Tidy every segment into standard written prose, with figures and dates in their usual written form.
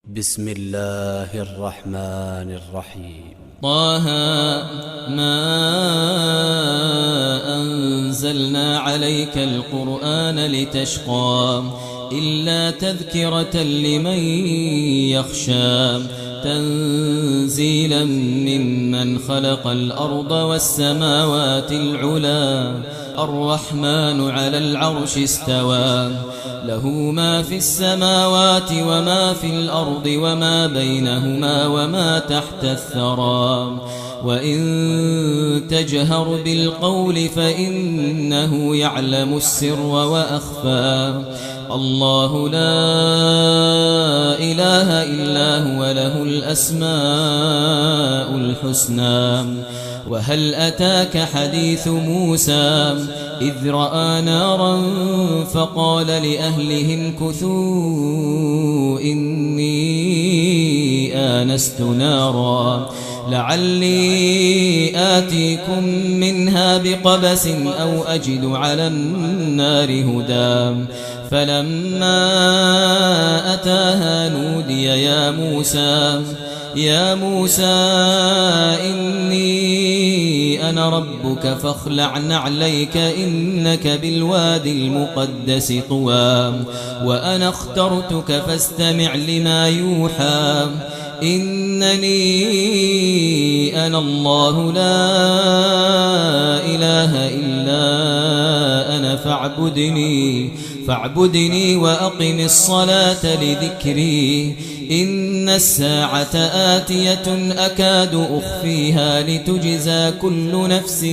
بسم الله الرحمن الرحيم. طه ما أنزلنا عليك القرآن لتشقى إلا تذكرة لمن يخشى تنزيلا ممن خلق الأرض والسماوات العلا الرحمن على العرش استوى له ما في السماوات وما في الأرض وما بينهما وما تحت الثرى وإن تجهر بالقول فإنه يعلم السر وأخفى الله لا إله إلا هو له الأسماء الحسنى وهل أتاك حديث موسى إذ رأى نارا فقال لأهلهم كثوا إني آنست نارا لعلي آتيكم منها بقبس أو أجد على النار هدى فلما أتاها نودي يا موسى إني أنا ربك فاخلع نعليك إنك بالوادي المقدس طوى وأنا اخترتك فاستمع لما يوحى إنني أنا الله لا إله إلا أنا فاعبدني وأقم الصلاة لذكري إن الساعة آتية أكاد أخفيها لتجزى كل نفس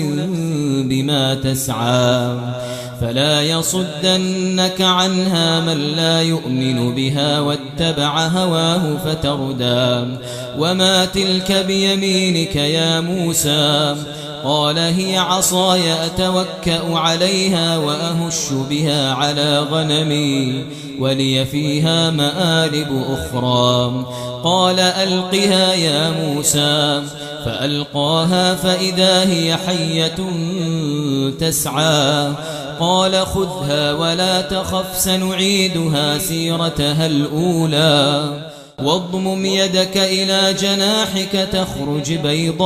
بما تسعى فلا يصدنك عنها من لا يؤمن بها واتبع هواه فتردى وما تلك بيمينك يا موسى قال هي عصاي أتوكأ عليها وأهش بها على غنمي ولي فيها مآرب أخرى قال ألقها يا موسى فألقاها فإذا هي حية تسعى قال خذها ولا تخف سنعيدها سيرتها الأولى واضمم يدك إلى جناحك تخرج بيضاء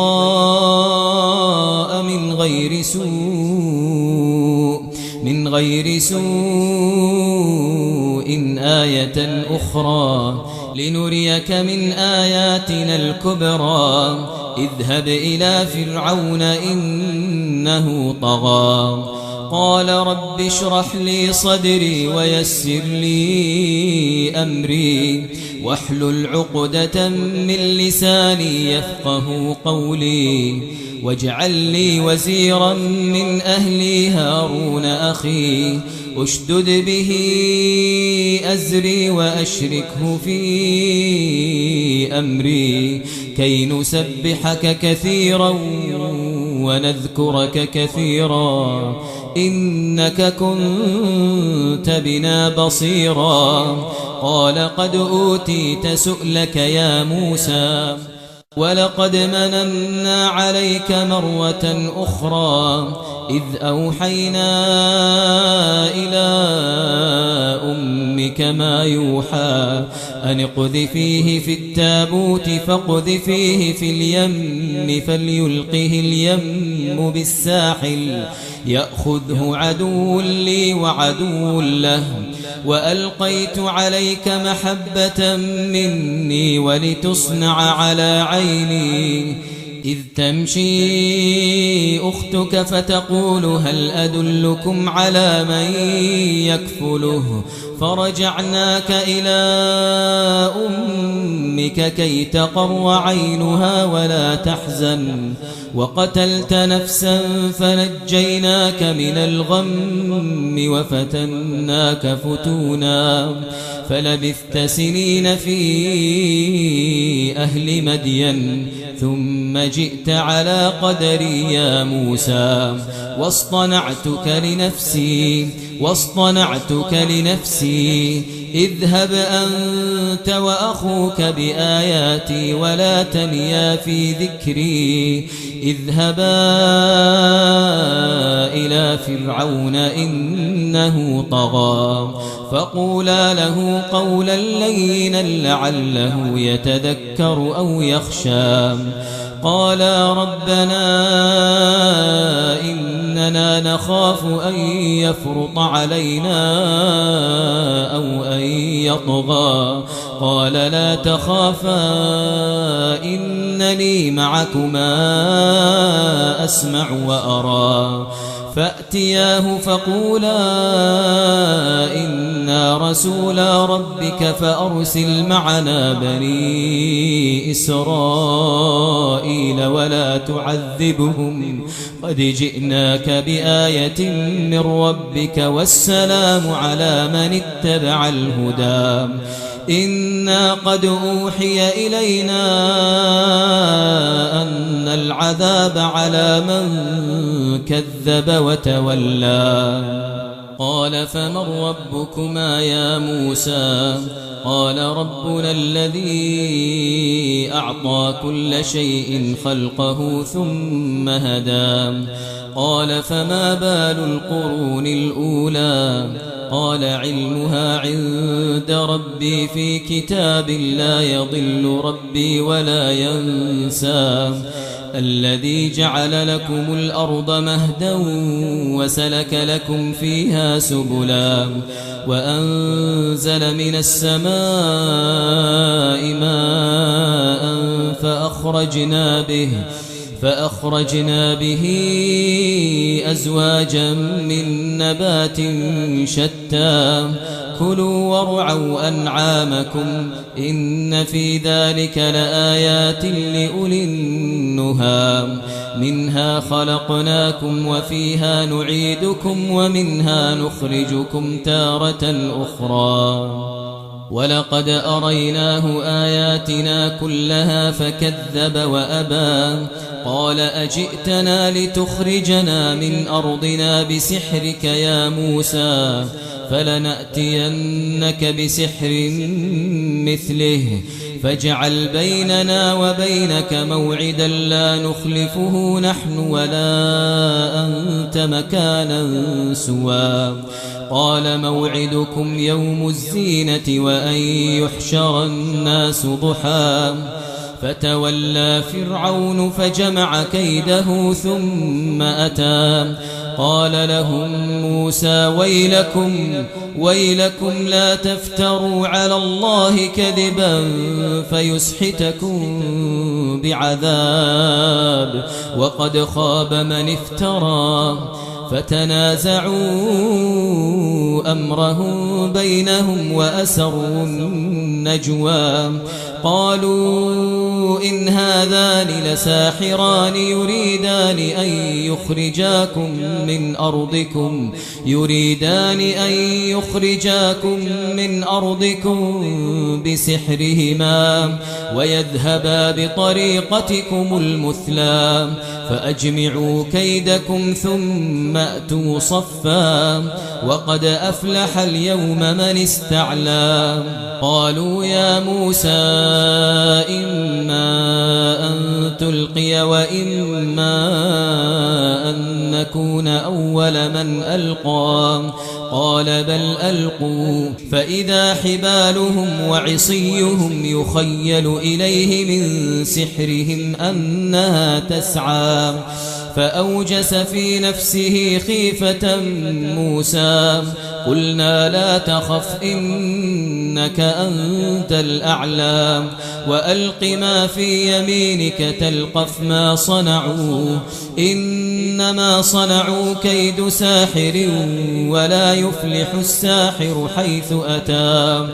من غير سوء آية أخرى لنريك من آياتنا الكبرى اذهب إلى فرعون إنه طغى قال رب اشرح لي صدري ويسر لي أمري واحلل عقدة من لساني يفقه قولي واجعل لي وزيرا من أهلي هارون أخي أشدد به أزري وأشركه في أمري كي نسبحك كثيرا ونذكرك كثيرا إنك كنت بنا بصيرا قال قد أوتيت سؤلك يا موسى ولقد مننا عليك مرة أخرى إذ أوحينا إلى أمك ما يوحى أن اقذفيه في التابوت فاقذفيه في اليم فليلقه اليم بالساحل يأخذه عدو لي وعدو له وألقيت عليك محبة مني ولتصنع على عيني إذ تمشي أختك فتقول هل أدلكم على من يكفله فرجعناك إلى أمك كي تقر عينها ولا تحزن وقتلت نفسا فنجيناك من الغم وفتناك فتونا فلبثت سنين في أهل مدين ثم جئت على قدري يا موسى واصطنعتك لنفسي اذهب أنت وأخوك بآياتي ولا تنيا في ذكري اذهبا إلى فرعون إنه طغى فقولا له قولا لينا لعله يتذكر أو يخشى قالا ربنا إننا نخاف أن يفرط علينا أو أن يطغى قال لا تخافا إنني معكما أسمع وأرى فأتياه فقولا إنا رسولا ربك فأرسل معنا بني إسرائيل ولا تعذبهم قد جئناك بآية من ربك والسلام على من اتبع الهدى إنا قد أوحي إلينا أن العذاب على من كذب وتولى قال فمن ربكما يا موسى قال ربنا الذي أعطى كل شيء خلقه ثم هدى قال فما بال القرون الأولى قال علمها عند ربي في كتاب لا يضل ربي ولا ينسى الذي جعل لكم الأرض مهدا وسلك لكم فيها سبلا وأنزل من السماء ماء فأخرجنا به أزواجا من نبات شتى كلوا وارعوا أنعامكم إن في ذلك لآيات لأولي النهى منها خلقناكم وفيها نعيدكم ومنها نخرجكم تارة أخرى ولقد أريناه آياتنا كلها فكذب وأبى قال أجئتنا لتخرجنا من أرضنا بسحرك يا موسى فلنأتينك بسحر مثله فاجعل بيننا وبينك موعدا لا نخلفه نحن ولا أنت مكانا سوى قال موعدكم يوم الزينة وأن يحشر الناس ضحى فتولى فرعون فجمع كيده ثم أتى قال لهم موسى ويلكم لا تفتروا على الله كذبا فيسحتكم بعذاب وقد خاب من افترى فتنازعوا أمرهم بينهم وأسروا النجوى قالوا إن هذان لساحران يريدان أن يخرجاكم من أرضكم بسحرهما ويذهبا بطريقتكم المثلى فأجمعوا كيدكم ثم أتوا صفا وقد أفلح اليوم من استعلى قالوا يا موسى إما أن تلقي وإما أن نكون أول من ألقى قال بل ألقوا فإذا حبالهم وعصيهم يخيل إليه من سحرهم أنها تسعى فأوجس في نفسه خيفة موسى قلنا لا تخف إنك أنت الأعلى وألق ما في يمينك تلقف ما صنعوا إنما صنعوا كيد ساحر ولا يفلح الساحر حيث أتى